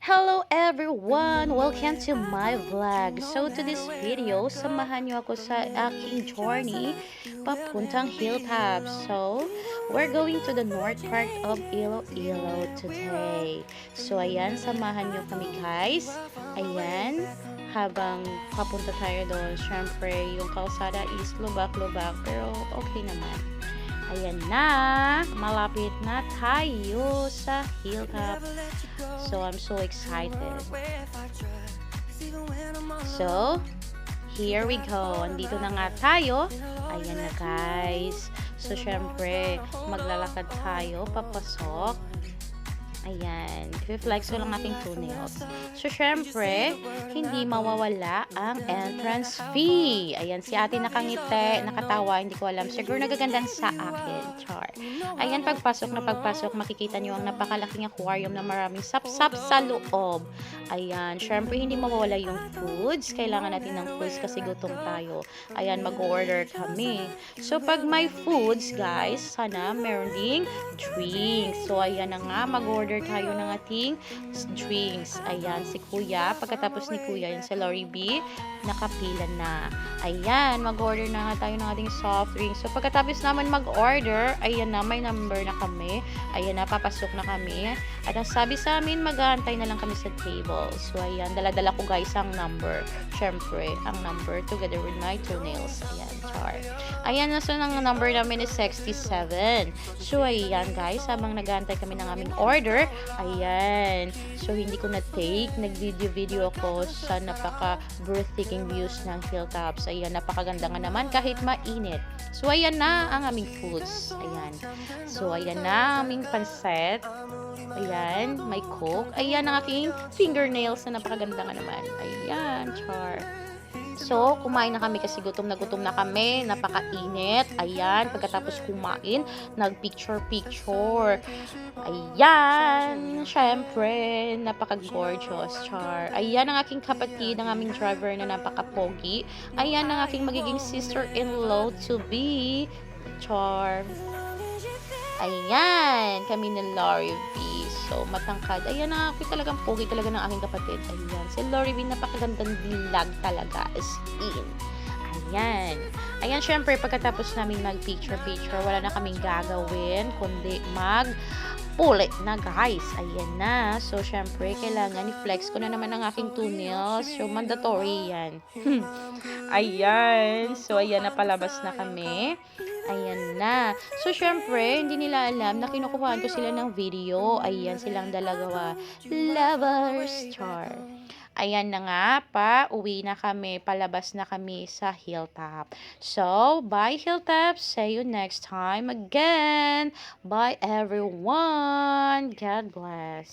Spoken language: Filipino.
Hello everyone! Welcome to my vlog. So to this video, samahan niyo ako sa aking journey papuntang Hilltop. So, we're going to the north part of Iloilo today. So ayan, samahan niyo kami guys. Ayan, habang papunta tayo doon, syempre yung kalsada is lubak-lubak pero okay naman. Ayan na, malapit na tayo sa Hilltop. So, I'm so excited. So, here we go. Andito na nga tayo. Ayan na guys. So, syempre, maglalakad tayo papasok. Ayan. I-flex ko lang aking toenails. So, syempre, hindi mawawala ang entrance fee. Ayan, si ate nakangiti, nakatawa, hindi ko alam. Siguro nagagandan sa akin. Char. Ayan, pagpasok na pagpasok, makikita nyo ang napakalaking aquarium na maraming sap-sap sa loob. Ayan, syempre, hindi mawawala yung foods. Kailangan natin ng foods kasi gutom tayo. Ayan, mag-order kami. So, pag may foods, guys, sana meron ding drinks. So, ayan na nga, mag-order tayo ng ating drinks. Ayan, si Kuya. Pagkatapos ni Kuya, yun si Lori B, nakapila na. Ayan, mag-order na nga tayo ng ating soft drinks. So, pagkatapos naman mag-order, ayan na, may number na kami. Ayan na, papasok na kami. At ang sabi sa amin, mag-aantay na lang kami sa table. So, ayan, dala-dala ko guys ang number. Syempre, ang number together with my toenails. Ayan, char. Ayan, nasa ng number namin is 67. So, ayan guys, habang nag-aantay kami ng aming order, ayan. So, hindi ko na-take. Nag-video ako sa napaka-breathtaking views ng Hilltops. Ayan, napakaganda nga naman kahit mainit. So, ayan na ang aming foods. Ayan. So, ayan na aming pansit. Ayan, may coke. Ayan ang aking fingernails na napakaganda nga naman. Ayan, char. So, kumain na kami kasi gutom na kami. Napakainit. Ayan, pagkatapos kumain, nag-picture-picture. Ayan, syempre, napaka-gorgeous, char. Ayan ang aking kapatid, ang aming driver na napaka-pogi. Ayan ang aking magiging sister-in-law to be, char. Ayan, kami ni Lori V. So, matangkad. Ayan na, ako talagang pogi talaga ng aking kapatid. Ayan, si Lori V, napakagandang dilag talaga, as in. Ayan. Ayan, syempre, pagkatapos namin mag-picture-picture, wala na kaming gagawin, kundi puli na guys. Ayan na. So, syempre, kailangan i-flex ko na naman ang aking toenails. So, mandatory yan. Ayan. So, ayan na, palabas na kami. Ayan na. So, syempre, hindi nila alam na kinukuhaan ko sila ng video. Ayan, silang dalawa. Lovers. Char. Ayan na nga pa, uwi na kami, palabas na kami sa Hilltop. So, bye Hilltop. See you next time again. Bye everyone. God bless.